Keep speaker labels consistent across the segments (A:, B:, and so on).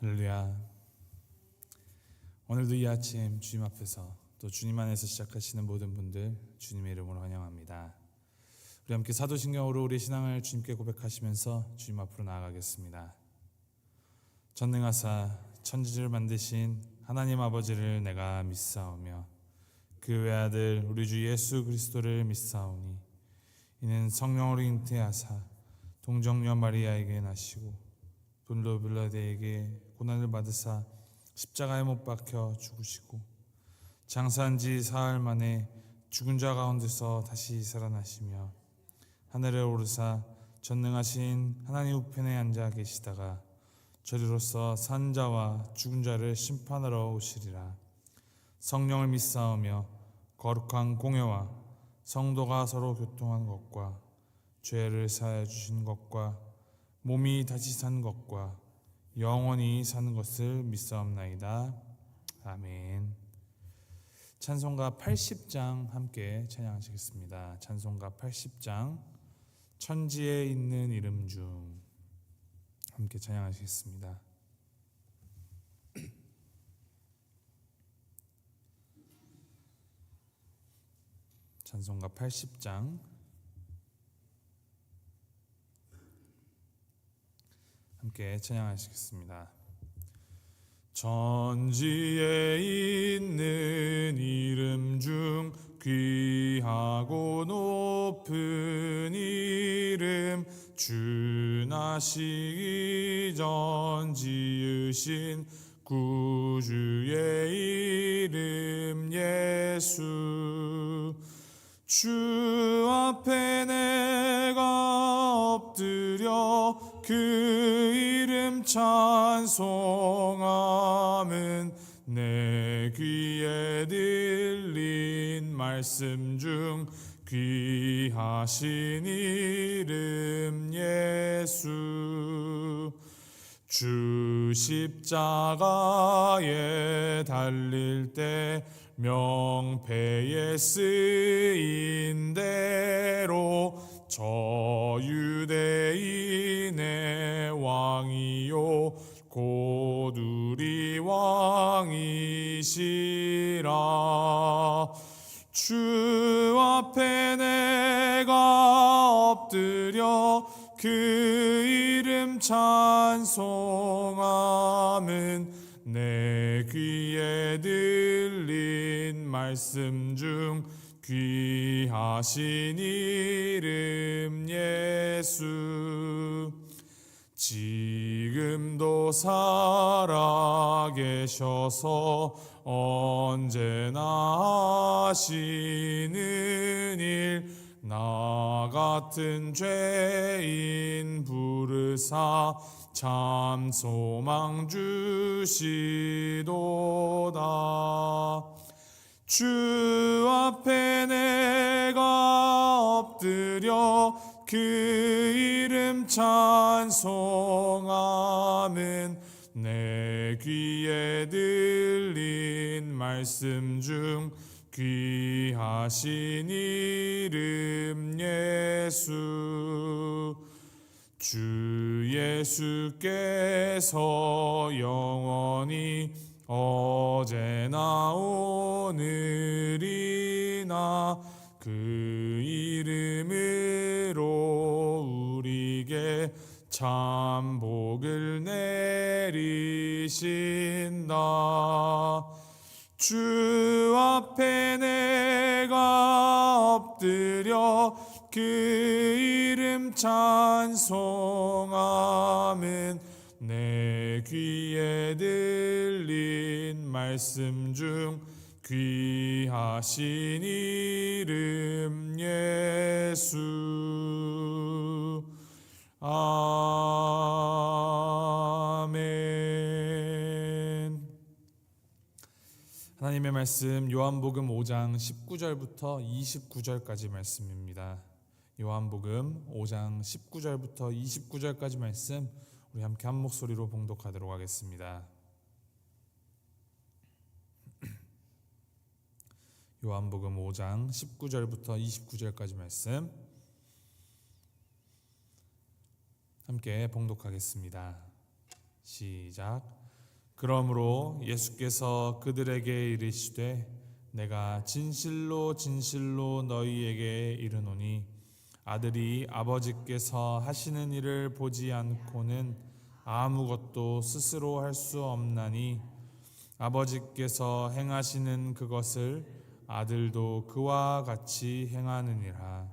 A: 할렐루야. 오늘도 이 아침 주님 앞에서 또 주님 안에서 시작하시는 모든 분들 주님의 이름으로 환영합니다. 우리 함께 사도신경으로 우리 신앙을 주님께 고백하시면서 주님 앞으로 나아가겠습니다. 전능하사 천지를 만드신 하나님 아버지를 내가 믿사오며 그 외아들 우리 주 예수 그리스도를 믿사오니 이는 성령으로 잉태하사 동정녀 마리아에게 나시고 본로 빌라데에게 고난을 받으사 십자가에 못 박혀 죽으시고 장사한 지 사흘 만에 죽은 자 가운데서 다시 살아나시며 하늘에 오르사 전능하신 하나님 우편에 앉아 계시다가 저리로서 산 자와 죽은 자를 심판하러 오시리라. 성령을 믿사오며 거룩한 공회와 성도가 서로 교통한 것과 죄를 사하여 주신 것과 몸이 다시 산 것과 영원히 사는 것을 믿사옵나이다. 아멘. 찬송가 80장 함께 찬양하시겠습니다. 찬송가 80장 천지에 있는 이름 중 함께 찬양하시겠습니다. 찬송가 80장 함께 찬양하시겠습니다. 천지에 있는 이름 중 귀하고 높은 이름 주 나시기 전 지으신 구주의 이름 예수. 주 앞에 내가 엎드려 그 이름 찬송함은 내 귀에 들린 말씀 중 귀하신 이름 예수. 주 십자가에 달릴 때 명패에 쓰인 대로 저 유대인의 왕이요 곧 우리 왕이시라. 주 앞에 내가 엎드려 그 이름 찬송함은 내 귀에 들린 말씀 중 귀하신 이름 예수. 지금도 살아계셔서 언제나 하시는 일 나 같은 죄인 부르사 참 소망 주시도다. 주 앞에 내가 엎드려 그 이름 찬송함은 내 귀에 들린 말씀 중 귀하신 이름 예수. 주 예수께서 영원히 어제나 오늘이나 그 이름으로 우리에게 참 복을 내리신다. 주 앞에 내가 엎드려 그 이름 찬송함은 내 귀에 들린 말씀 중 귀하신 이름 예수. 아멘. 하나님의 말씀 요한복음 5장 19절부터 29절까지 말씀입니다. 요한복음 5장 19절부터 29절까지 말씀 우리 함께 한 목소리로 봉독하도록 하겠습니다. 요한복음 5장 19절부터 29절까지 말씀 함께 봉독하겠습니다. 시작. 그러므로 예수께서 그들에게 이르시되 내가 진실로 진실로 너희에게 이르노니 아들이 아버지께서 하시는 일을 보지 않고는 아무것도 스스로 할 수 없나니 아버지께서 행하시는 그것을 아들도 그와 같이 행하느니라.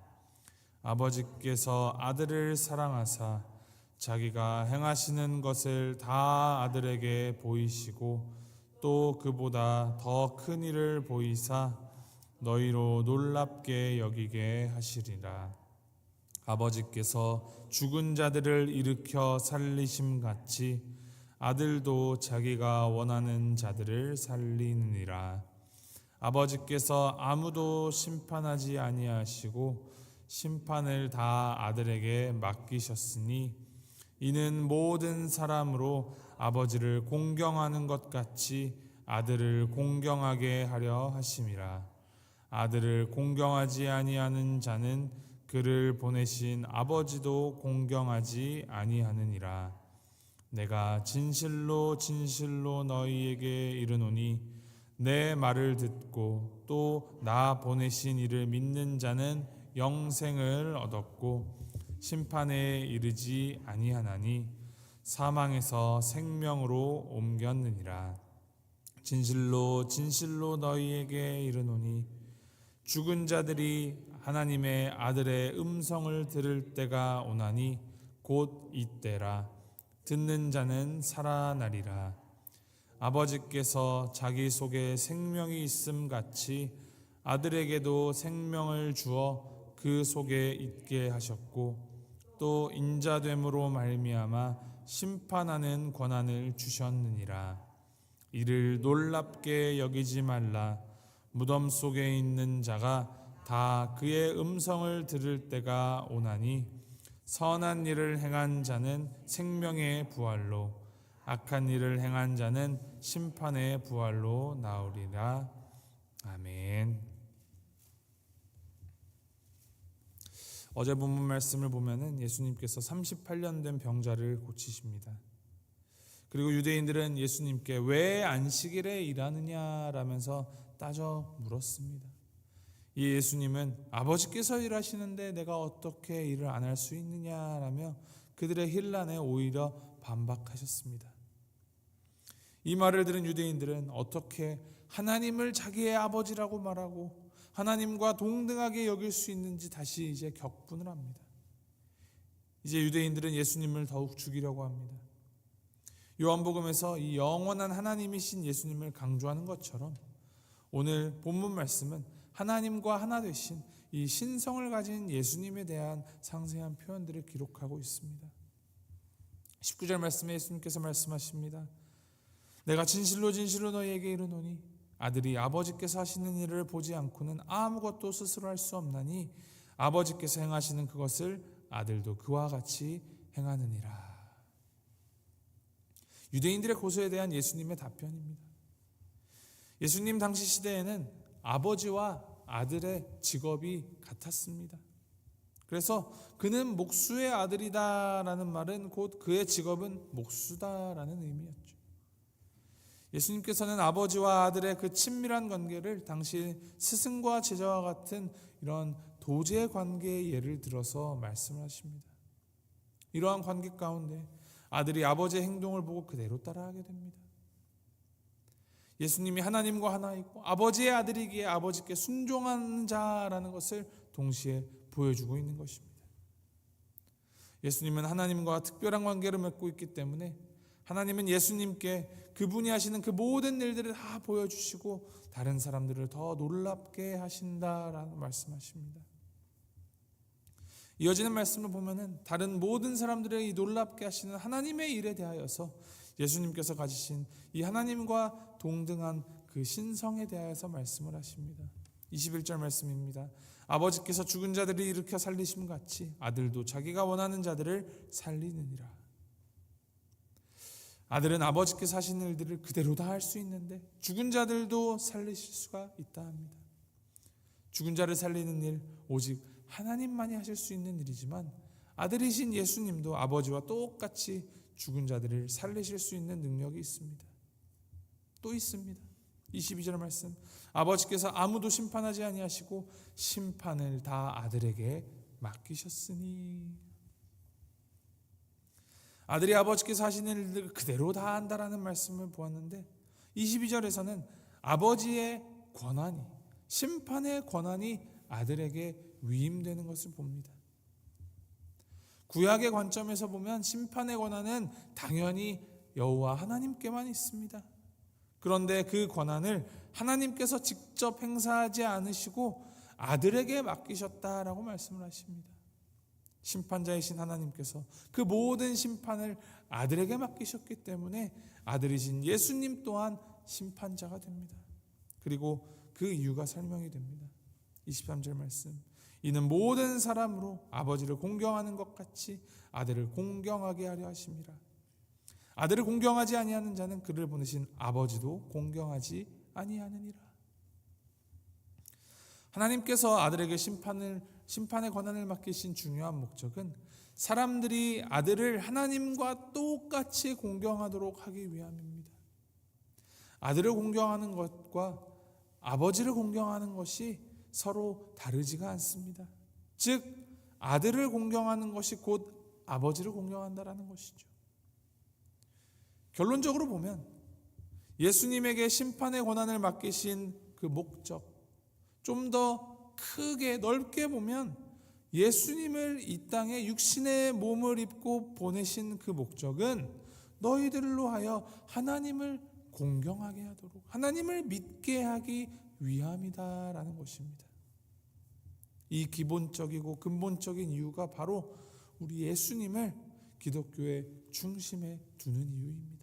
A: 아버지께서 아들을 사랑하사 자기가 행하시는 것을 다 아들에게 보이시고 또 그보다 더 큰 일을 보이사 너희로 놀랍게 여기게 하시리라. 아버지께서 죽은 자들을 일으켜 살리심 같이 아들도 자기가 원하는 자들을 살리느니라. 아버지께서 아무도 심판하지 아니하시고 심판을 다 아들에게 맡기셨으니 이는 모든 사람으로 아버지를 공경하는 것 같이 아들을 공경하게 하려 하심이라. 아들을 공경하지 아니하는 자는 그를 보내신 아버지도 공경하지 아니하느니라. 내가 진실로 진실로 너희에게 이르노니 내 말을 듣고 또 나 보내신 이를 믿는 자는 영생을 얻었고 심판에 이르지 아니하나니 사망에서 생명으로 옮겼느니라. 진실로 진실로 너희에게 이르노니 죽은 자들이 하나님의 아들의 음성을 들을 때가 오나니 곧 이때라. 듣는 자는 살아나리라. 아버지께서 자기 속에 생명이 있음 같이 아들에게도 생명을 주어 그 속에 있게 하셨고 또 인자됨으로 말미암아 심판하는 권한을 주셨느니라. 이를 놀랍게 여기지 말라. 무덤 속에 있는 자가 다 그의 음성을 들을 때가 오나니 선한 일을 행한 자는 생명의 부활로 악한 일을 행한 자는 심판의 부활로 나오리라. 아멘. 어제 본문 말씀을 보면은 예수님께서 38년 된 병자를 고치십니다. 그리고 유대인들은 예수님께 왜 안식일에 일하느냐라면서 따져 물었습니다. 이 예수님은 아버지께서 일하시는데 내가 어떻게 일을 안 할 수 있느냐라며 그들의 혼란에 오히려 반박하셨습니다. 이 말을 들은 유대인들은 어떻게 하나님을 자기의 아버지라고 말하고 하나님과 동등하게 여길 수 있는지 다시 이제 격분을 합니다. 이제 유대인들은 예수님을 더욱 죽이려고 합니다. 요한복음에서 이 영원한 하나님이신 예수님을 강조하는 것처럼 오늘 본문 말씀은 하나님과 하나 되신 이 신성을 가진 예수님에 대한 상세한 표현들을 기록하고 있습니다. 19절 말씀에 예수님께서 말씀하십니다. 내가 진실로 진실로 너희에게 이르노니 아들이 아버지께서 하시는 일을 보지 않고는 아무것도 스스로 할 수 없나니 아버지께서 행하시는 그것을 아들도 그와 같이 행하느니라. 유대인들의 고소에 대한 예수님의 답변입니다. 예수님 당시 시대에는 아버지와 아들의 직업이 같았습니다. 그래서 그는 목수의 아들이다라는 말은 곧 그의 직업은 목수다라는 의미였죠. 예수님께서는 아버지와 아들의 그 친밀한 관계를 당시 스승과 제자와 같은 이런 도제 관계의 예를 들어서 말씀을 하십니다. 이러한 관계 가운데 아들이 아버지의 행동을 보고 그대로 따라하게 됩니다. 예수님이 하나님과 하나이고 아버지의 아들이기에 아버지께 순종하는 자라는 것을 동시에 보여주고 있는 것입니다. 예수님은 하나님과 특별한 관계를 맺고 있기 때문에 하나님은 예수님께 그분이 하시는 그 모든 일들을 다 보여주시고 다른 사람들을 더 놀랍게 하신다라는 말씀하십니다. 이어지는 말씀을 보면은 다른 모든 사람들의 이 놀랍게 하시는 하나님의 일에 대하여서 예수님께서 가지신 이 하나님과 동등한 그 신성에 대하여서 말씀을 하십니다. 21절 말씀입니다. 아버지께서 죽은 자들을 일으켜 살리심 같이 아들도 자기가 원하는 자들을 살리느니라. 아들은 아버지께서 하시는 일들을 그대로 다 할 수 있는데 죽은 자들도 살리실 수가 있다 합니다. 죽은 자를 살리는 일 오직 하나님만이 하실 수 있는 일이지만 아들이신 예수님도 아버지와 똑같이 죽은 자들을 살리실 수 있는 능력이 있습니다. 또 있습니다. 22절 말씀. 아버지께서 아무도 심판하지 아니하시고 심판을 다 아들에게 맡기셨으니. 아들이 아버지께서 하시는 일들을 그대로 다 한다라는 말씀을 보았는데 22절에서는 아버지의 권한이, 심판의 권한이 아들에게 위임되는 것을 봅니다. 구약의 관점에서 보면 심판의 권한은 당연히 여호와 하나님께만 있습니다. 그런데 그 권한을 하나님께서 직접 행사하지 않으시고 아들에게 맡기셨다라고 말씀을 하십니다. 심판자이신 하나님께서 그 모든 심판을 아들에게 맡기셨기 때문에 아들이신 예수님 또한 심판자가 됩니다. 그리고 그 이유가 설명이 됩니다. 23절 말씀. 이는 모든 사람으로 아버지를 공경하는 것 같이 아들을 공경하게 하려 하심이라. 아들을 공경하지 아니하는 자는 그를 보내신 아버지도 공경하지 아니하느니라. 하나님께서 아들에게 심판의 권한을 맡기신 중요한 목적은 사람들이 아들을 하나님과 똑같이 공경하도록 하기 위함입니다. 아들을 공경하는 것과 아버지를 공경하는 것이 서로 다르지가 않습니다. 즉 아들을 공경하는 것이 곧 아버지를 공경한다라는 것이죠. 결론적으로 보면 예수님에게 심판의 권한을 맡기신 그 목적, 좀 더 크게 넓게 보면 예수님을 이 땅에 육신의 몸을 입고 보내신 그 목적은 너희들로 하여 하나님을 공경하게 하도록, 하나님을 믿게 하기 위함이다라는 것입니다. 이 기본적이고 근본적인 이유가 바로 우리 예수님을 기독교의 중심에 두는 이유입니다.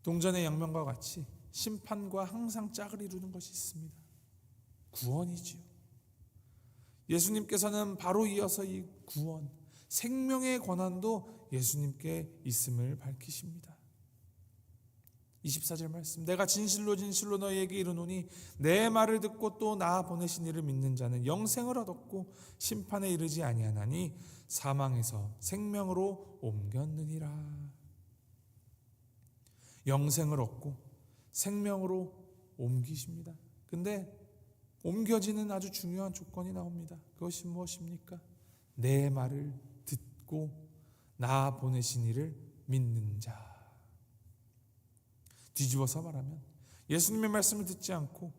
A: 동전의 양면과 같이 심판과 항상 짝을 이루는 것이 있습니다. 구원이지요. 예수님께서는 바로 이어서 이 구원, 생명의 권한도 예수님께 있음을 밝히십니다. 24절 말씀. 내가 진실로 진실로 너희에게 이르노니 내 말을 듣고 또 나 보내신 이를 믿는 자는 영생을 얻었고 심판에 이르지 아니하나니 사망에서 생명으로 옮겼느니라. 영생을 얻고 생명으로 옮기십니다. 근데 옮겨지는 아주 중요한 조건이 나옵니다. 그것이 무엇입니까? 내 말을 듣고 나 보내신 이를 믿는 자. 뒤집어서 말하면 예수님의 말씀을 듣지 않고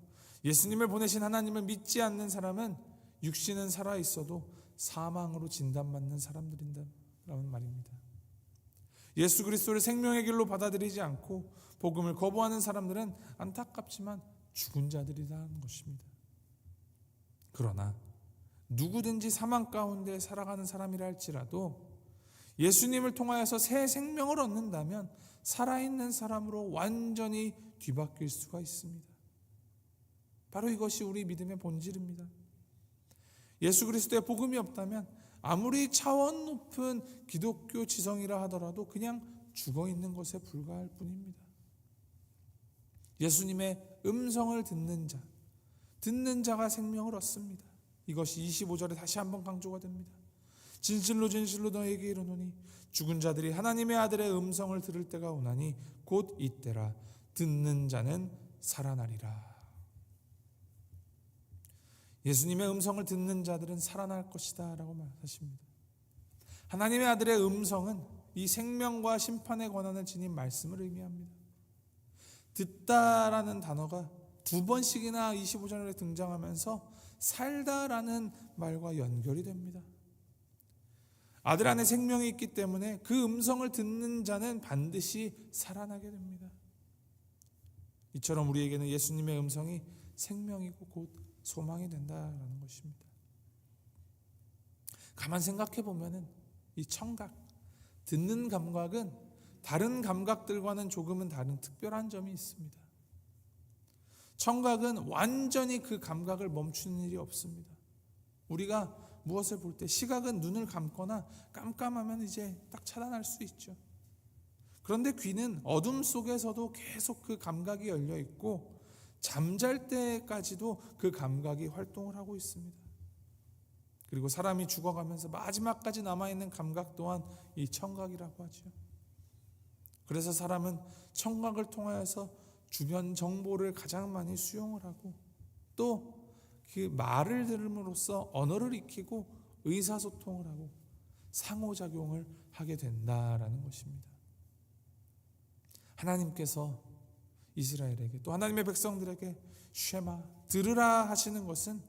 A: 예수님을 보내신 하나님을 믿지 않는 사람은 육신은 살아있어도 사망으로 진단받는 사람들이라는 말입니다. 예수 그리스도를 생명의 길로 받아들이지 않고 복음을 거부하는 사람들은 안타깝지만 죽은 자들이라는 것입니다. 그러나 누구든지 사망 가운데 살아가는 사람이라 할지라도 예수님을 통하여서 새 생명을 얻는다면 살아있는 사람으로 완전히 뒤바뀔 수가 있습니다. 바로 이것이 우리 믿음의 본질입니다. 예수 그리스도의 복음이 없다면 아무리 차원 높은 기독교 지성이라 하더라도 그냥 죽어있는 것에 불과할 뿐입니다. 예수님의 음성을 듣는 자가 생명을 얻습니다. 이것이 25절에 다시 한번 강조가 됩니다. 진실로 진실로 너에게 이르노니 죽은 자들이 하나님의 아들의 음성을 들을 때가 오나니 곧 이때라. 듣는 자는 살아나리라. 예수님의 음성을 듣는 자들은 살아날 것이다 라고 말하십니다. 하나님의 아들의 음성은 이 생명과 심판의 권한을 지닌 말씀을 의미합니다. 듣다라는 단어가 두 번씩이나 25절에 등장하면서 살다라는 말과 연결이 됩니다. 아들 안에 생명이 있기 때문에 그 음성을 듣는 자는 반드시 살아나게 됩니다. 이처럼 우리에게는 예수님의 음성이 생명이고 곧 소망이 된다라는 것입니다. 가만 생각해 보면은 이 청각, 듣는 감각은 다른 감각들과는 조금은 다른 특별한 점이 있습니다. 청각은 완전히 그 감각을 멈추는 일이 없습니다. 우리가 무엇을 볼 때 시각은 눈을 감거나 깜깜하면 이제 딱 차단할 수 있죠. 그런데 귀는 어둠 속에서도 계속 그 감각이 열려 있고 잠잘 때까지도 그 감각이 활동을 하고 있습니다. 그리고 사람이 죽어가면서 마지막까지 남아있는 감각 또한 이 청각이라고 하죠. 그래서 사람은 청각을 통하여서 주변 정보를 가장 많이 수용을 하고 또 그 말을 들음으로써 언어를 익히고 의사소통을 하고 상호작용을 하게 된다라는 것입니다. 하나님께서 이스라엘에게 또 하나님의 백성들에게 쉐마 들으라 하시는 것은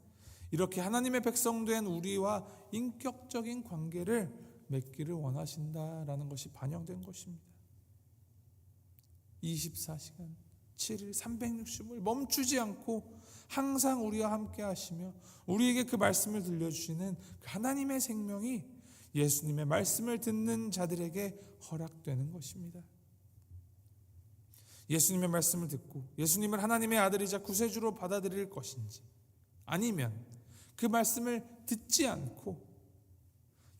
A: 이렇게 하나님의 백성된 우리와 인격적인 관계를 맺기를 원하신다라는 것이 반영된 것입니다. 24시간 7일 365일 멈추지 않고 항상 우리와 함께 하시며 우리에게 그 말씀을 들려주시는 그 하나님의 생명이 예수님의 말씀을 듣는 자들에게 허락되는 것입니다. 예수님의 말씀을 듣고 예수님을 하나님의 아들이자 구세주로 받아들일 것인지 아니면 그 말씀을 듣지 않고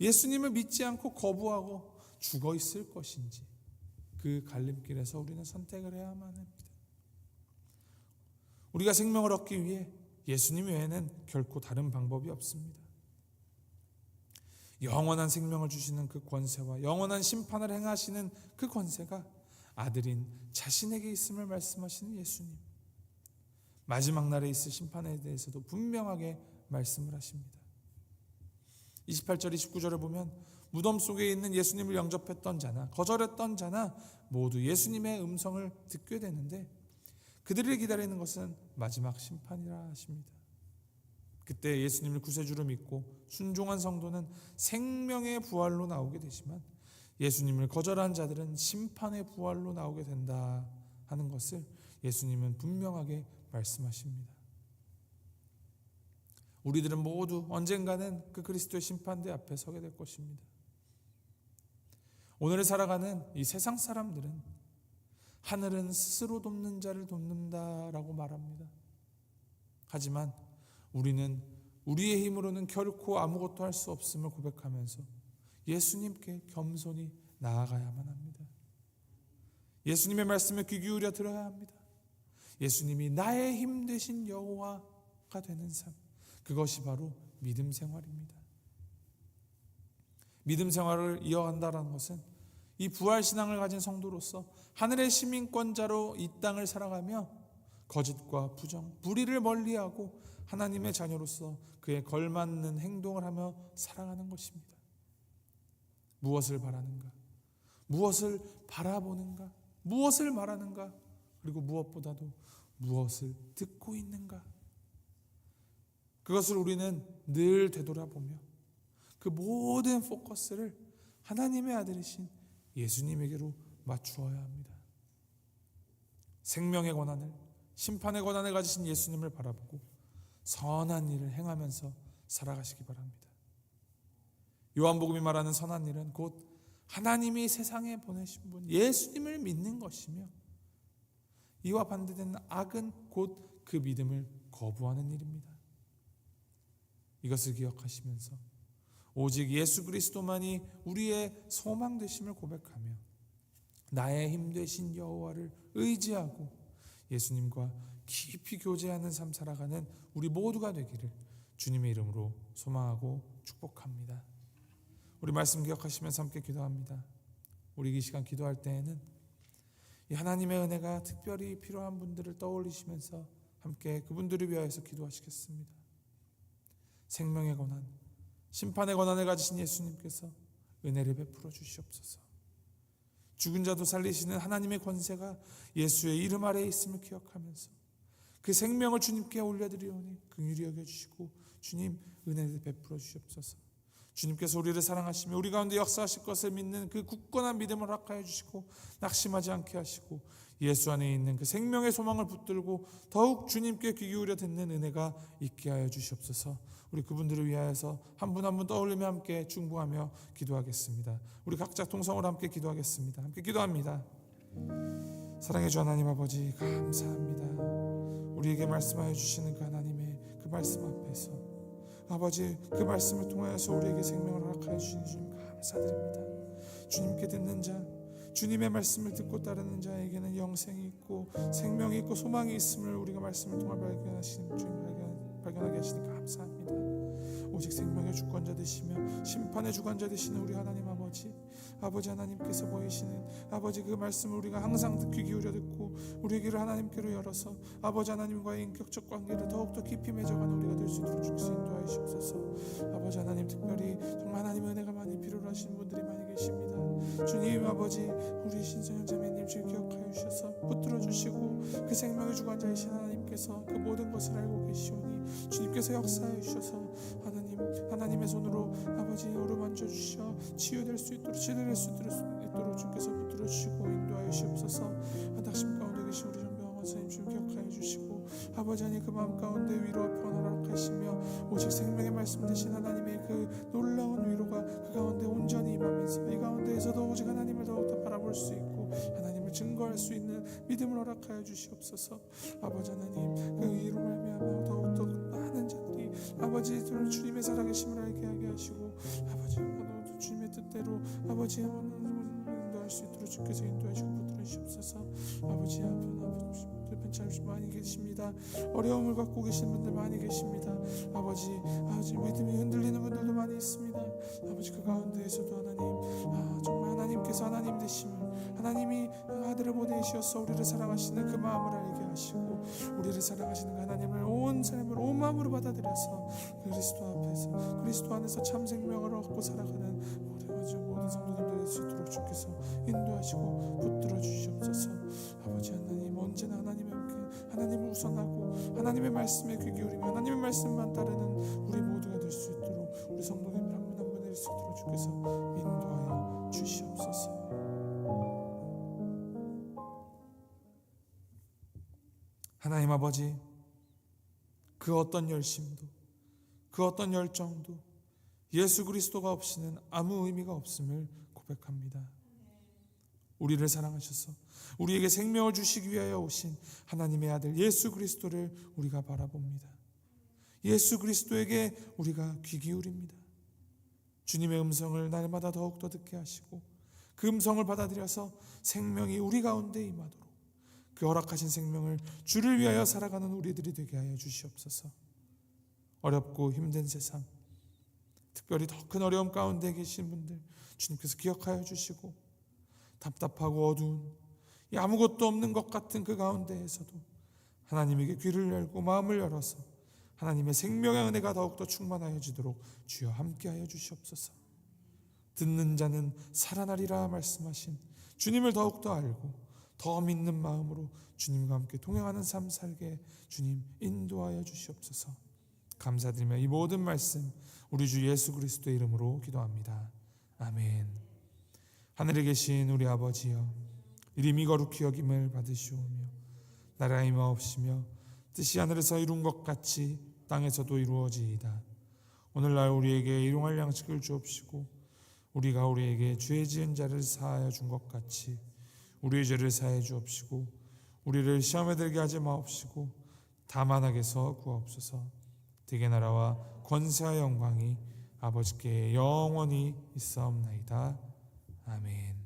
A: 예수님을 믿지 않고 거부하고 죽어 있을 것인지 그 갈림길에서 우리는 선택을 해야만 합니다. 우리가 생명을 얻기 위해 예수님 외에는 결코 다른 방법이 없습니다. 영원한 생명을 주시는 그 권세와 영원한 심판을 행하시는 그 권세가 아들인 자신에게 있음을 말씀하시는 예수님. 마지막 날에 있을 심판에 대해서도 분명하게 말씀을 하십니다. 28절 29절을 보면 무덤 속에 있는 예수님을 영접했던 자나 거절했던 자나 모두 예수님의 음성을 듣게 되는데 그들을 기다리는 것은 마지막 심판이라 하십니다. 그때 예수님을 구세주로 믿고 순종한 성도는 생명의 부활로 나오게 되지만 예수님을 거절한 자들은 심판의 부활로 나오게 된다 하는 것을 예수님은 분명하게 말씀하십니다. 우리들은 모두 언젠가는 그 그리스도의 심판대 앞에 서게 될 것입니다. 오늘을 살아가는 이 세상 사람들은 하늘은 스스로 돕는 자를 돕는다라고 말합니다. 하지만 우리는 우리의 힘으로는 결코 아무것도 할 수 없음을 고백하면서 예수님께 겸손히 나아가야만 합니다. 예수님의 말씀에 귀 기울여 들어야 합니다. 예수님이 나의 힘 되신 여호와가 되는 삶, 그것이 바로 믿음 생활입니다. 믿음 생활을 이어간다는 것은 이 부활신앙을 가진 성도로서 하늘의 시민권자로 이 땅을 살아가며 거짓과 부정, 불의를 멀리하고 하나님의 자녀로서 그에 걸맞는 행동을 하며 살아가는 것입니다. 무엇을 바라는가? 무엇을 바라보는가? 무엇을 말하는가? 그리고 무엇보다도 무엇을 듣고 있는가? 그것을 우리는 늘 되돌아보며 그 모든 포커스를 하나님의 아들이신 예수님에게로 맞추어야 합니다. 생명의 권한을, 심판의 권한을 가지신 예수님을 바라보고 선한 일을 행하면서 살아가시기 바랍니다. 요한복음이 말하는 선한 일은 곧 하나님이 세상에 보내신 분 예수님을 믿는 것이며 이와 반대되는 악은 곧 그 믿음을 거부하는 일입니다. 이것을 기억하시면서 오직 예수 그리스도만이 우리의 소망 되심을 고백하며 나의 힘 되신 여호와를 의지하고 예수님과 깊이 교제하는 삶 살아가는 우리 모두가 되기를 주님의 이름으로 소망하고 축복합니다. 우리 말씀 기억하시면서 함께 기도합니다. 우리 이 시간 기도할 때에는 이 하나님의 은혜가 특별히 필요한 분들을 떠올리시면서 함께 그분들을 위하여서 기도하시겠습니다. 생명의 권한, 심판의 권한을 가지신 예수님께서 은혜를 베풀어 주시옵소서. 죽은 자도 살리시는 하나님의 권세가 예수의 이름 아래에 있음을 기억하면서 그 생명을 주님께 올려드리오니 긍휼히 여겨주시고 주님 은혜를 베풀어 주시옵소서. 주님께서 우리를 사랑하시며 우리 가운데 역사하실 것을 믿는 그 굳건한 믿음을 허락하여 주시고 낙심하지 않게 하시고 예수 안에 있는 그 생명의 소망을 붙들고 더욱 주님께 귀 기울여 듣는 은혜가 있게 하여 주시옵소서. 우리 그분들을 위하여서 한 분 한 분 떠올리며 함께 중보하며 기도하겠습니다. 우리 각자 통성으로 함께 기도하겠습니다. 함께 기도합니다. 사랑해 주 하나님 아버지 감사합니다. 우리에게 말씀하여 주시는 그 하나님의 그 말씀 앞에서 아버지 그 말씀을 통하여서 우리에게 생명을 허락하여 주신 주님 감사드립니다. 주님께 듣는 자, 주님의 말씀을 듣고 따르는 자에게는 영생이 있고 생명이 있고 소망이 있음을 우리가 말씀을 통해 발견하시는 주님 발견하게 하시니 감사합니다. 오직 생명의 주권자 되시며 심판의 주관자 되시는 우리 하나님 아버지 아버지 하나님께서 보이시는 아버지 그 말씀을 우리가 항상 귀 기울여 듣고 우리의 귀를 하나님께로 열어서 아버지 하나님과의 인격적 관계를 더욱더 깊이 맺어가는 우리가 될 수 있도록 주께서 인도하여 주옵소서. 아버지 하나님, 특별히 정말 하나님의 은혜가 많이 필요로 하시는 분들이 많이 계십니다. 주님 아버지, 우리 신성현 자매님 주님 기억하여 주셔서 붙들어 주시고 그 생명의 주관자이신 하나님께서 그 모든 것을 알고 계시오니 주님께서 역사해 주셔서 하나님의 손으로 아버지 어루만져 주셔 치유될 수 있도록 주께서 붙들어 주시고 인도하여 주옵소서. 안타심 가운데 계신 우리 정병 원사님 주님 기억하여 주시고 아버지 하나님 그 마음 가운데 위로와 평안을 허락하시며 오직 생명의 말씀 되신 하나님의 그 놀라운 위로가 그 가운데 온전히 임하면서 이 가운데에서도 오직 하나님을 더욱더 바라볼 수 있고 하나님을 증거할 수 있는 믿음을 허락하여 주시옵소서. 아버지 하나님 그 위로 말미암아 더욱더 많은 자들이 아버지 주님의 살아계심을 알게 하게 하시고 아버지 주님의 뜻대로 아버지 인도할 수 있도록 주께서 인도해 주고 붙들어 주시옵소서. 아버지 편찮으신 많이 계십니다. 어려움을 갖고 계신 분들 많이 계십니다. 아버지 믿음이 흔들리는 분들도 많이 있습니다. 아버지 그 가운데에서도 하나님 정말 하나님께서 하나님 되심을 하나님이 아들을 보내셔서 우리를 사랑하시는 그 마음을 알게 하시고 우리를 사랑하시는 그 하나님을 온 삶을 온 마음으로 받아들여서 그리스도 앞에서 그리스도 안에서 참 생명을 얻고 살아가는 우리 모든 성도님들 될 수 있도록 주께서 인도하시고 붙들어 주시옵소서. 아버지 하나님 언제나 하나님의 함께 하나님을 우선하고 하나님의 말씀에 귀 기울이며 하나님의 말씀만 따르는 우리 모두가 될 수 있도록 우리 성도님들 한 분 한 분 될 수 있도록 주께서 인도하여 주시옵소서. 하나님 아버지, 그 어떤 열심도 그 어떤 열정도 예수 그리스도가 없이는 아무 의미가 없음을 고백합니다. 우리를 사랑하셔서 우리에게 생명을 주시기 위하여 오신 하나님의 아들 예수 그리스도를 우리가 바라봅니다. 예수 그리스도에게 우리가 귀 기울입니다. 주님의 음성을 날마다 더욱더 듣게 하시고 그 음성을 받아들여서 생명이 우리 가운데 임하도록 그 허락하신 생명을 주를 위하여 살아가는 우리들이 되게 하여 주시옵소서. 어렵고 힘든 세상, 특별히 더 큰 어려움 가운데 계신 분들 주님께서 기억하여 주시고 답답하고 어두운 이 아무것도 없는 것 같은 그 가운데에서도 하나님에게 귀를 열고 마음을 열어서 하나님의 생명의 은혜가 더욱더 충만하여지도록 주여 함께하여 주시옵소서. 듣는 자는 살아나리라 말씀하신 주님을 더욱더 알고 더 믿는 마음으로 주님과 함께 동행하는 삶 살게 주님 인도하여 주시옵소서. 감사드리며 이 모든 말씀 우리 주 예수 그리스도의 이름으로 기도합니다. 아멘. 하늘에 계신 우리 아버지여, 이름이 거룩히 여김을 받으시오며 나라가 임하옵시며 뜻이 하늘에서 이룬 것 같이 땅에서도 이루어지이다. 오늘날 우리에게 일용할 양식을 주옵시고 우리가 우리에게 죄 지은 자를 사하여 준 것 같이 우리의 죄를 사해 주옵시고 우리를 시험에 들게 하지 마옵시고 다만 악에서 구하옵소서. 대개 나라와 권세와 영광이 아버지께 영원히 있사옵나이다. 아멘.